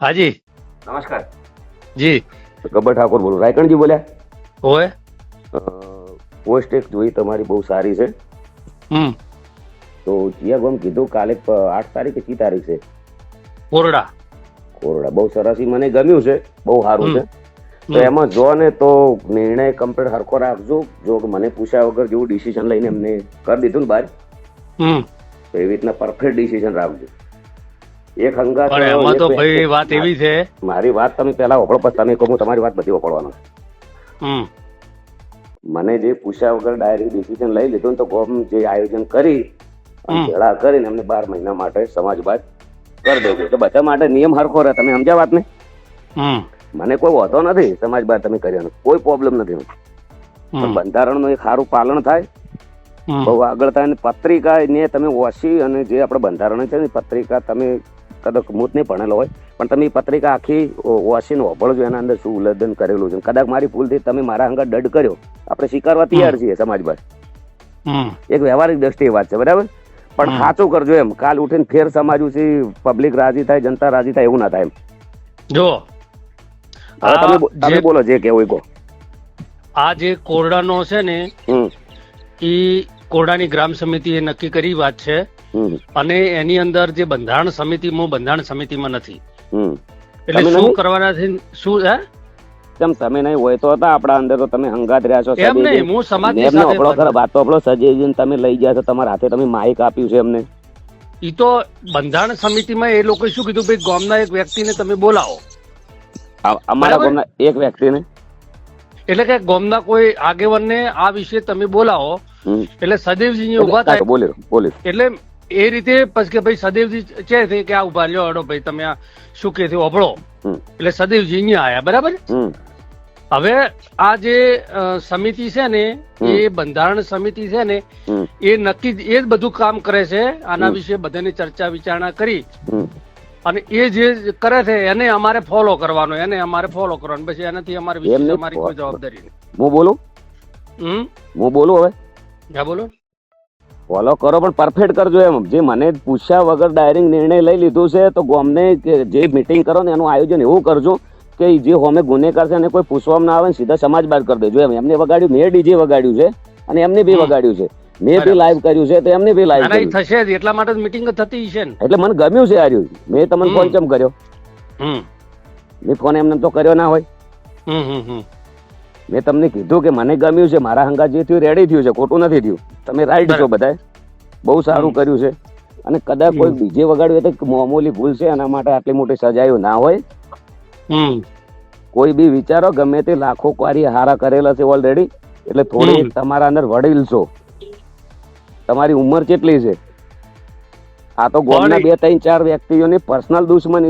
હાજી નમસ્કાર. જી ગબ્બર ઠાકોર બોલું. રાયકણજી બોલ્યા? હોય. પોસ્ટ એક જોઈ તમારી બહુ સારી છે. તો જીયા ગોમ કીધું કાલે 8 તારીખ કે 4 તારીખ છે કોરડા કોરડા. બહુ સરસ, ઈ મને ગમ્યું છે, બહુ સારું છે. તો એમાં જો ને તો નિર્ણય કમ્પ્લીટ હરખો રાખજો. જો મને પૂછ્યા વગર જેવું ડિસિઝન લઈને એમને કરી દીધું ને બહાર, તો એવી રીતના પરફેક્ટ ડિસિઝન રાખજો. એક હંગાત પણ એમાં તો ભાઈ વાત એવી છે, મારી વાત તમે પહેલા વપડો, પછી તમે કહો, હું તમારી વાત બધી વપડવાનો. મને જે પૂછ્યા વગર ડાયરેક્ટ ડિસિઝન લઈ લીધું ને, તો ગોમ જે આયોજન કરી ભેળા કરીને એમને 12 મહિના માટે સમાજ બાદ કરી દેજો. એટલે બધા માટે નિયમ હરખો રહે. તમે સમજ્યા વાત ને? મને કોઈ વાંધો નથી સમાજ બાદ તમે કર્યો, કોઈ પ્રોબ્લેમ નથી. પણ બંધારણનું એક સારું પાલન થાય, બહુ આગળ થાય. પત્રિકા ને તમે વાંચી, અને જે આપણે બંધારણ છે ને પત્રિકા, તમે કદાચ હું જ નહીં ભણેલો હોય, પણ તમે પત્રિકા આખી વાંચીને વાપરજો, એના અંદર શું ઉલ્લંઘન કરેલું છે. કદાચ મારી ભૂલથી તમે મારા અંગત દંડ કર્યો, આપણે સ્વીકારવા તૈયાર છીએ સમાજ બાદ. એક વ્યવહારિક દ્રષ્ટિએ વાત છે, બરાબર? પણ સાચું કરજો એમ. કાલ ઉઠીને ફેર સમાજ ઉછી પબ્લિક રાજી થાય, જનતા રાજી થાય, એવું ના થાય એમ. જો તમે બોલો જે કેવું કહો. આ જે કોરડાનો છે ને, એ કોરડાની ગ્રામ સમિતિએ નક્કી કરી વાત છે, અને એની અંદર જે બંધારણ સમિતિમાં, બંધારણ સમિતિમાં નથી. એટલે શું કરવાના છે, શું હે? તમે નહીં હોય તો હતા આપણા અંદર, તો તમે હંગાત રહ્યા છો. એમ નહીં, હું સમાજની સાથે વાત તો આપણો સજેજીને તમે લઈ ગયા છો, તમારા હાથે તમે માઇક આપ્યું છે એમને. ઈ તો બંધારણ સમિતિમાં એ લોકો શું કીધું, ભાઈ ગામના એક વ્યક્તિને તમે બોલાવો. અમારા ગામના એક વ્યક્તિને, એટલે કે ગામના કોઈ આગેવાનને આ વિશે તમે બોલાવો, એટલે સદેવજી ઉભા થાય. બોલે એટલે એ રીતે પછી કે ભાઈ સદેવજી છે કે આ ઉભા લ્યો, હડો ભાઈ તમે આ શું કે ઓભળો. એટલે સદેવજી અહીંયા આયા, બરાબર. હવે આ જે સમિતિ છે ને, એ બંધારણ સમિતિ છે ને, એ નક્કી એ જ બધું કામ કરે છે. આના વિશે બધાની ચર્ચા વિચારણા કરી, અને એ જે કરે છે એને અમારે ફોલો કરવાનો, એને અમારે ફોલો કરવાનો. પછી એનાથી અમારે વિશેષ અમારી કોઈ જવાબદારી નહીં. હું બોલું હવે? હા બોલો. ફોલો કરો, પણ પરફેક્ટ કરજો એમ. જે મને પૂછ્યા વગર ડાયરેક્ટ નિર્ણય લઈ લીધું છે, તો ગામને જે મીટિંગ કરો ને એનું આયોજન એવું કરજો કે જે હોમે ગુનેગાર છે એને કોઈ પૂછવામાં ના આવે, સીધા સમાજ બહાર કરી દેજો એમ. એમને વગાડ્યું, મેં ડીજે વગાડ્યું છે, અને એમને બી વગાડ્યું છે, મેં બી લાઈવ કર્યું છે, તો એમને બી લાઈવ કર્યું થશે જ. એટલા માટે મીટિંગ થતી છે ને. એટલે મને ગમ્યું છે આ રહ્યું. મેં તમને ફોન ચમ કર્યો? મેં ફોન એમને તો કર્યો ના હોય. મેં તમને કીધું કે મને ગમ્યું છે, મારા હંગા જે થયું રેડી થયું છે, ખોટું નથી થયું. તમે રાઈટ છો, બધા બહુ સારું કર્યું છે. અને કદાચ કોઈ બીજે વગાડ્યું તો મામૂલી ભૂલ છે, એના માટે આટલી મોટી સજાઓ ના હોય. કોઈ બી વિચારો, ગમે તે લાખો કાર્ય હારા કરેલા છે ઓલરેડી, એટલે થોડી તમારા અંદર વડીલ છો, તમારી ઉંમર કેટલી છે? આ તો ગોળના 2 3 4 વ્યક્તિઓની પર્સનલ દુશ્મની